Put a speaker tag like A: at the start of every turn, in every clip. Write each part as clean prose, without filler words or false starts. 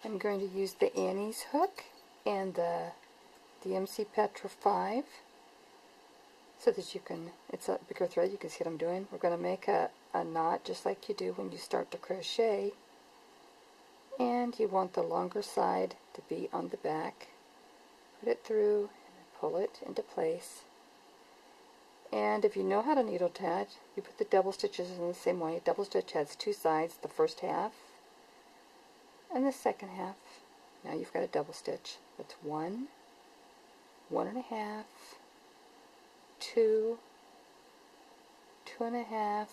A: I'm going to use the Annie's hook and the DMC Petra 5 so that you can, it's a bigger thread, you can see what I'm doing. We're going to make a knot just like you do when you start to crochet, and you want the longer side to be on the back. Put it through and pull it into place. And if you know how to needle tat, you put the double stitches in the same way. Double stitch has two sides, the first half and the second half. Now you've got a double stitch. That's 1, 1.5, 2, 2.5,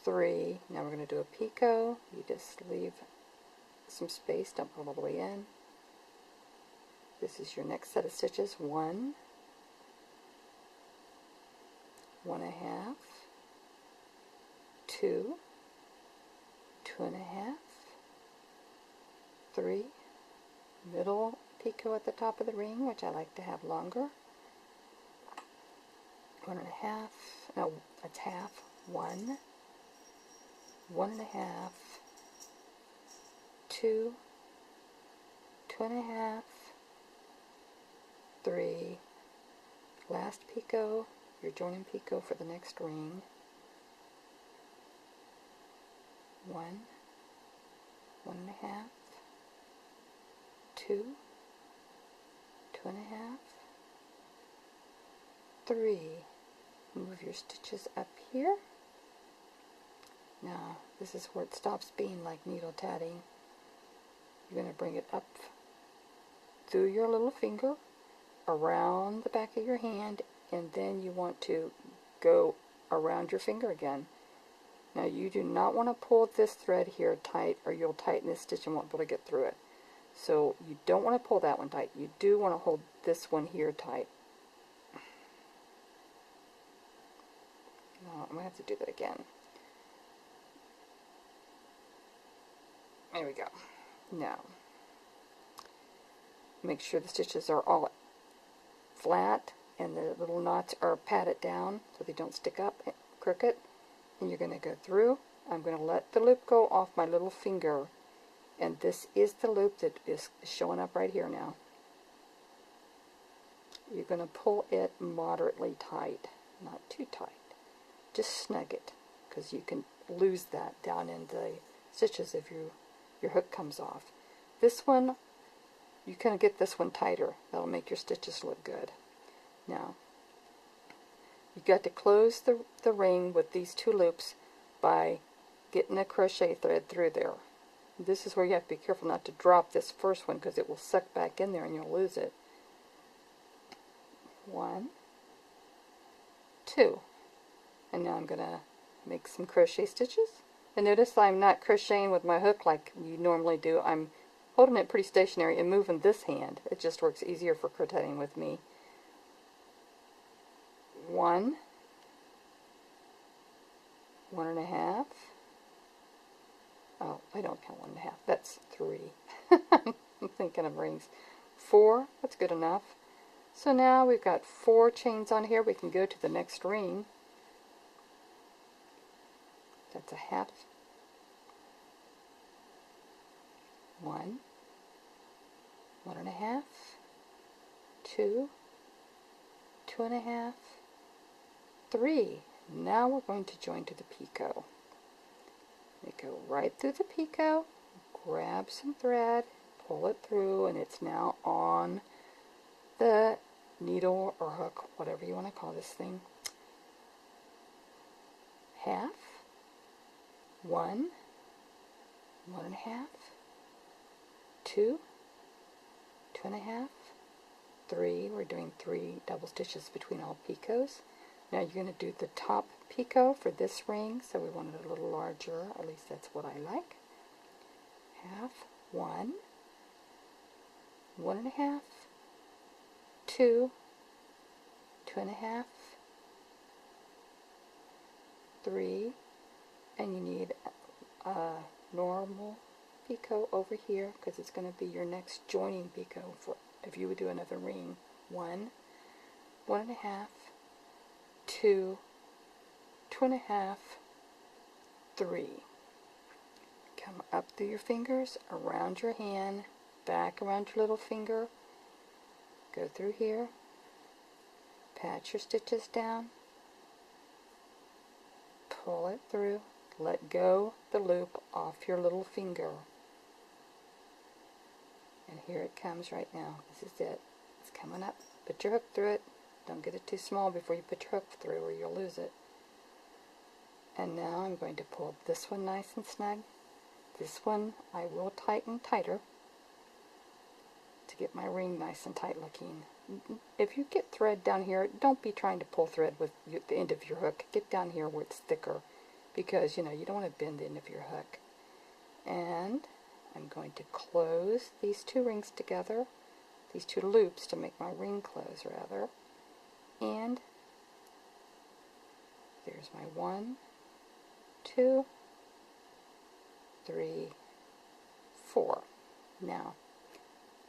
A: 3. Now we're going to do a picot. You just leave some space, don't put it all the way in. This is your next set of stitches. 1, 1.5, 2, 2.5, 3, middle picot at the top of the ring, which I like to have longer. 1.5, no, that's half. 1, 1.5, 2, 2.5, 3. Last picot, your joining picot for the next ring. 1, 1.5, 2, 2.5, 3. Move your stitches up here. Now, this is where it stops being like needle tatting. You're going to bring it up through your little finger, around the back of your hand, and then you want to go around your finger again. Now, you do not want to pull this thread here tight, or you'll tighten this stitch and won't be able to get through it. So you don't want to pull that one tight. You do want to hold this one here tight. I'm going to have to do that again. There we go. Now, make sure the stitches are all flat and the little knots are patted down so they don't stick up crooked. And you're going to go through. I'm going to let the loop go off my little finger. And this is the loop that is showing up right here now. You're going to pull it moderately tight, not too tight. Just snug it, because you can lose that down in the stitches if your hook comes off. This one, you can get this one tighter. That'll make your stitches look good. Now, you've got to close the ring with these two loops by getting a crochet thread through there. This is where you have to be careful not to drop this first one, because it will suck back in there and you'll lose it. 1, 2. And now I'm going to make some crochet stitches. And notice I'm not crocheting with my hook like you normally do. I'm holding it pretty stationary and moving this hand. It just works easier for crocheting with me. 1, 1.5. Oh, I don't count 1.5. That's 3. I'm thinking of rings. 4. That's good enough. So now we've got 4 chains on here. We can go to the next ring. That's a half. 1, 1.5, 2, 2.5, 3. Now we're going to join to the picot. We go right through the picot, grab some thread, pull it through, and it's now on the needle or hook, whatever you want to call this thing. Half, 1, 1.5, 2, 2.5, 3. We're doing 3 double stitches between all picots. Now you're going to do the top picot for this ring, so we want it a little larger, at least that's what I like. Half, 1, 1.5, 2, 2.5, 3, and you need a normal picot over here because it's going to be your next joining picot for if you would do another ring. 1, 1.5, 2, 2.5, 3. Come up through your fingers, around your hand, back around your little finger, go through here, pat your stitches down, pull it through, let go the loop off your little finger. And here it comes right now. This is it. It's coming up. Put your hook through it. Don't get it too small before you put your hook through or you'll lose it. And now I'm going to pull this one nice and snug. This one I will tighten tighter to get my ring nice and tight looking. If you get thread down here, don't be trying to pull thread with the end of your hook. Get down here where it's thicker, because you know you don't want to bend the end of your hook. And I'm going to close these two rings together, these two loops to make my ring close rather. And there's my 1, 2, 3, 4. Now,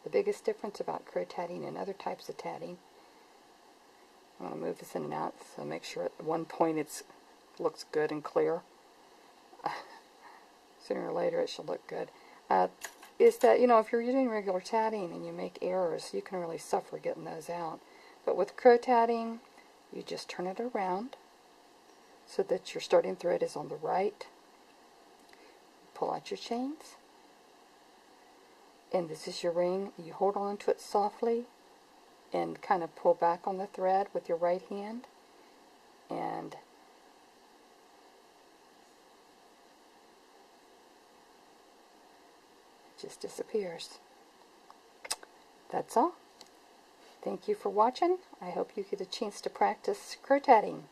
A: the biggest difference about Cro-tatting and other types of tatting, I'm going to move this in and out so make sure at one point it looks good and clear. Sooner or later it should look good. Is that, you know, if you're doing regular tatting and you make errors, you can really suffer getting those out. But with Cro-tatting, you just turn it around so that your starting thread is on the right. Pull out your chains. And this is your ring. You hold on to it softly and kind of pull back on the thread with your right hand. And it just disappears. That's all. Thank you for watching. I hope you get a chance to practice Cro-tatting.